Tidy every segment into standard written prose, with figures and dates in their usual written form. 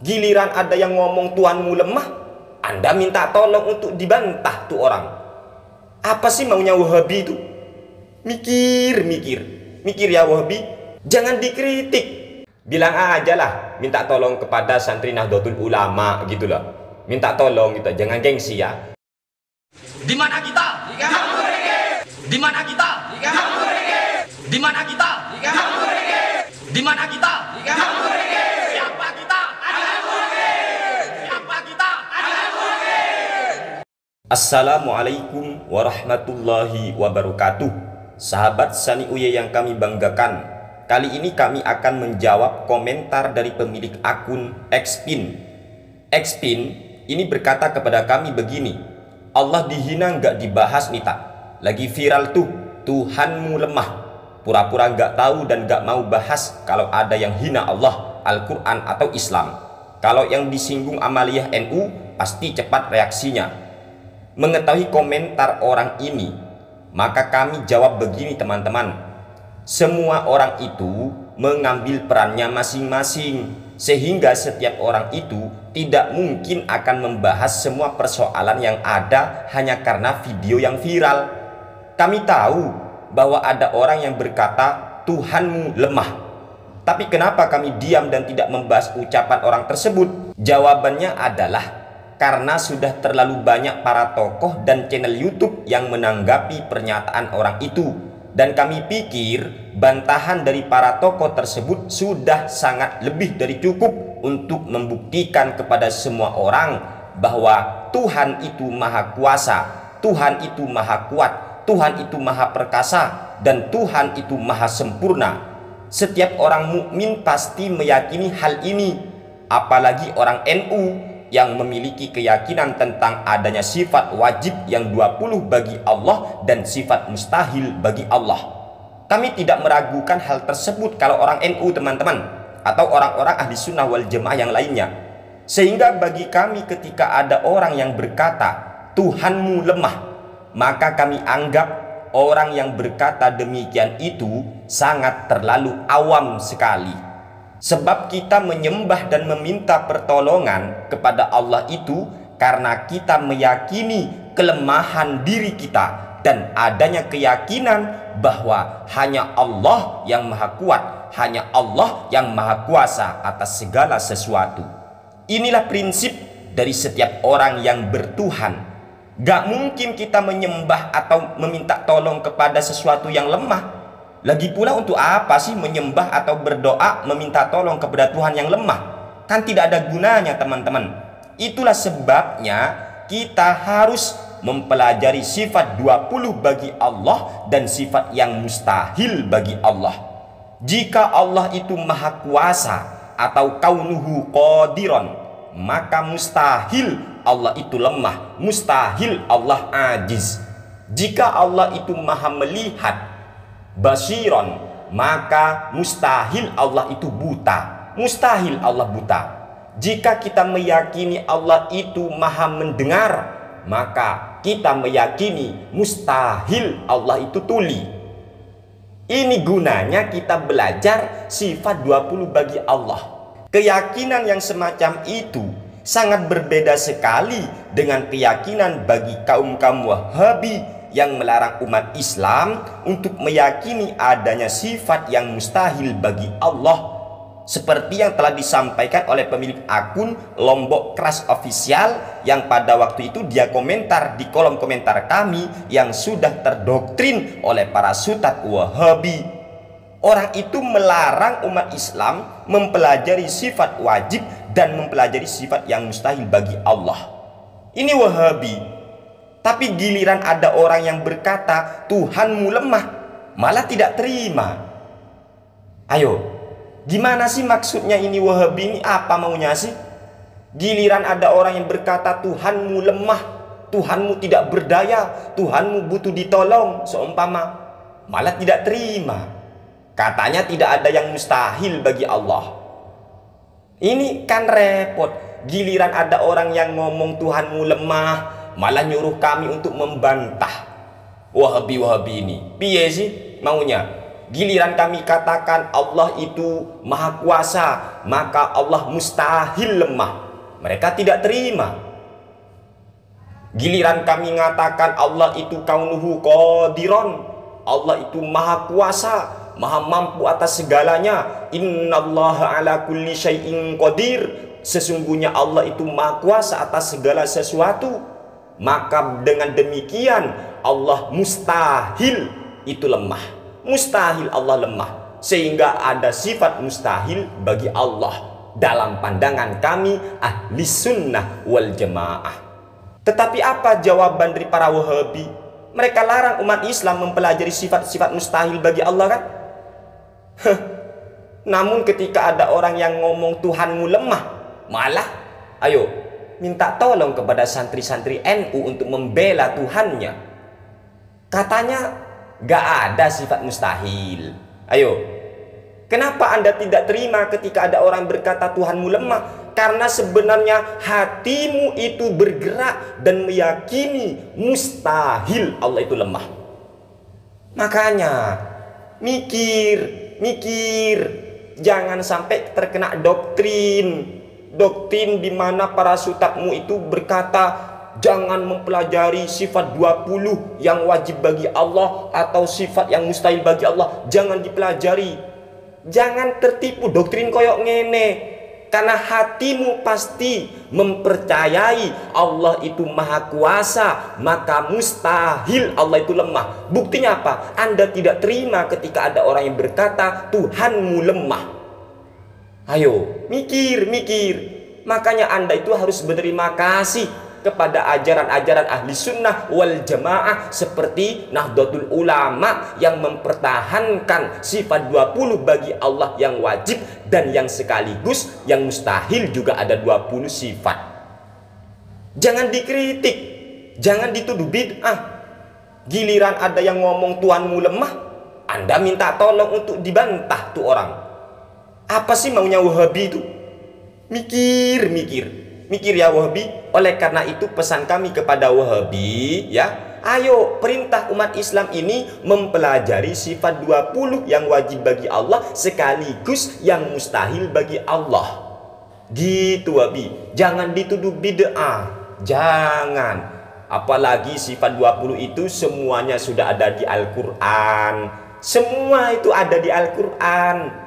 Giliran ada yang ngomong Tuhanmu lemah, Anda minta tolong untuk dibantah tuh orang. Apa sih maunya Wahabi itu? Mikir ya Wahabi. Jangan dikritik. Bilang aja lah, minta tolong kepada santri Nahdlatul Ulama gitu loh. Minta tolong gitu, jangan gengsi ya. Di mana kita? Di kampung Mereka. Di mana kita? Di kampung Mereka. Di mana kita? Di kampung Mereka. Di mana kita? Di kampung Mereka. Siapa kita? Adalah Mereka. Siapa kita? Adalah Mereka. Assalamualaikum warahmatullahi wabarakatuh. Sahabat Sani Uye yang kami banggakan, kali ini kami akan menjawab komentar dari pemilik akun Xpin. Xpin ini berkata kepada kami begini, Allah dihina nggak dibahas nih tak? Lagi viral tuh, Tuhanmu lemah. Pura-pura nggak tahu dan nggak mau bahas kalau ada yang hina Allah, Al-Quran atau Islam. Kalau yang disinggung amaliyah NU, pasti cepat reaksinya. Mengetahui komentar orang ini, maka kami jawab begini teman-teman. Semua orang itu mengambil perannya masing-masing, sehingga setiap orang itu tidak mungkin akan membahas semua persoalan yang ada hanya karena video yang viral. Kami tahu bahwa ada orang yang berkata Tuhanmu lemah. Tapi kenapa kami diam dan tidak membahas ucapan orang tersebut? Jawabannya adalah karena sudah terlalu banyak para tokoh dan channel YouTube yang menanggapi pernyataan orang itu. Dan kami pikir bantahan dari para tokoh tersebut sudah sangat lebih dari cukup untuk membuktikan kepada semua orang bahwa Tuhan itu maha kuasa, Tuhan itu maha kuat, Tuhan itu maha perkasa, dan Tuhan itu maha sempurna. Setiap orang mukmin pasti meyakini hal ini, apalagi orang NU yang memiliki keyakinan tentang adanya sifat wajib yang 20 bagi Allah dan sifat mustahil bagi Allah. Kami tidak meragukan hal tersebut kalau orang NU teman-teman, atau orang-orang ahli sunnah wal jamaah yang lainnya. Sehingga bagi kami ketika ada orang yang berkata Tuhanmu lemah, maka kami anggap orang yang berkata demikian itu sangat terlalu awam sekali. Sebab kita menyembah dan meminta pertolongan kepada Allah itu karena kita meyakini kelemahan diri kita dan adanya keyakinan bahwa hanya Allah yang maha kuat, hanya Allah yang maha kuasa atas segala sesuatu. Inilah prinsip dari setiap orang yang bertuhan. Gak mungkin kita menyembah atau meminta tolong kepada sesuatu yang lemah. Lagi pula untuk apa sih menyembah atau berdoa meminta tolong kepada Tuhan yang lemah? Kan tidak ada gunanya teman-teman. Itulah sebabnya kita harus mempelajari sifat 20 bagi Allah dan sifat yang mustahil bagi Allah. Jika Allah itu maha kuasa atau kaunuhu qadiron, maka mustahil Allah itu lemah, mustahil Allah ajiz. Jika Allah itu maha melihat, basiron, maka mustahil Allah itu buta, mustahil Allah buta. Jika kita meyakini Allah itu maha mendengar, maka kita meyakini mustahil Allah itu tuli. Ini gunanya kita belajar sifat 20 bagi Allah. Keyakinan yang semacam itu sangat berbeda sekali dengan keyakinan bagi kaum-kaum Wahabi yang melarang umat Islam untuk meyakini adanya sifat yang mustahil bagi Allah, seperti yang telah disampaikan oleh pemilik akun Lombok Keras Official yang pada waktu itu dia komentar di kolom komentar kami yang sudah terdoktrin oleh para sutat Wahabi. Orang itu melarang umat Islam mempelajari sifat wajib dan mempelajari sifat yang mustahil bagi Allah. Ini Wahabi. Tapi giliran ada orang yang berkata Tuhanmu lemah, malah tidak terima. Ayo, gimana sih maksudnya ini Wahabi ini? Apa maunya sih? Giliran ada orang yang berkata Tuhanmu lemah, Tuhanmu tidak berdaya, Tuhanmu butuh ditolong seumpama, malah tidak terima. Katanya tidak ada yang mustahil bagi Allah. Ini kan repot. Giliran ada orang yang ngomong Tuhanmu lemah, malah nyuruh kami untuk membantah Wahabi-Wahabi ini. Piye sih maunya? Giliran kami katakan Allah itu maha kuasa, maka Allah mustahil lemah. Mereka tidak terima. Giliran kami mengatakan Allah itu kaunuhu qadiron, Allah itu maha kuasa, maha mampu atas segalanya. Innallaha ala kulli syai'in qadir. Sesungguhnya Allah itu maha kuasa atas segala sesuatu. Maka dengan demikian Allah mustahil itu lemah. Mustahil Allah lemah. Sehingga ada sifat mustahil bagi Allah dalam pandangan kami ahli sunnah wal jamaah. Tetapi apa jawaban dari para Wahabi? Mereka larang umat Islam mempelajari sifat-sifat mustahil bagi Allah kan? Namun ketika ada orang yang ngomong Tuhanmu lemah, malah ayo minta tolong kepada santri-santri NU untuk membela Tuhannya. Katanya gak ada sifat mustahil. Ayo, kenapa Anda tidak terima ketika ada orang berkata Tuhanmu lemah? Karena sebenarnya hatimu itu bergerak dan meyakini mustahil Allah itu lemah. Makanya mikir, jangan sampai terkena doktrin di mana para sutakmu itu berkata jangan mempelajari sifat 20 yang wajib bagi Allah atau sifat yang mustahil bagi Allah, jangan dipelajari. Jangan tertipu doktrin koyok ngene. Karena hatimu pasti mempercayai Allah itu maha kuasa, maka mustahil Allah itu lemah. Buktinya apa? Anda tidak terima ketika ada orang yang berkata Tuhanmu lemah. Ayo, mikir. Makanya Anda itu harus berterima kasih kepada ajaran-ajaran ahli sunnah wal jamaah seperti Nahdlatul Ulama yang mempertahankan sifat 20 bagi Allah yang wajib dan yang sekaligus yang mustahil juga ada 20 sifat. Jangan dikritik, jangan dituduh bid'ah. Giliran ada yang ngomong Tuhanmu lemah, Anda minta tolong untuk dibantah tuh orang. Apa sih maunya Wahabi itu? Mikir ya Wahabi. Oleh karena itu pesan kami kepada Wahabi ya, ayo perintah umat Islam ini mempelajari sifat 20 yang wajib bagi Allah sekaligus yang mustahil bagi Allah. Gitu Wahabi. Jangan dituduh bid'ah. Jangan. Apalagi sifat 20 itu semuanya sudah ada di Al-Quran. Semua itu ada di Al-Quran.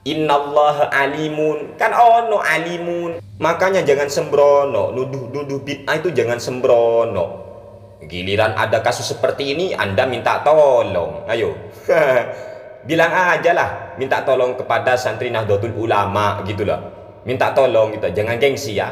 Innallaha alimun, kan ono alimun. Makanya jangan sembrono, nuduh bid'ah itu jangan sembrono. Giliran ada kasus seperti ini Anda minta tolong. Ayo. Bilang aja lah, minta tolong kepada santri Nahdlatul Ulama gitu loh. Minta tolong gitu, jangan gengsi ya.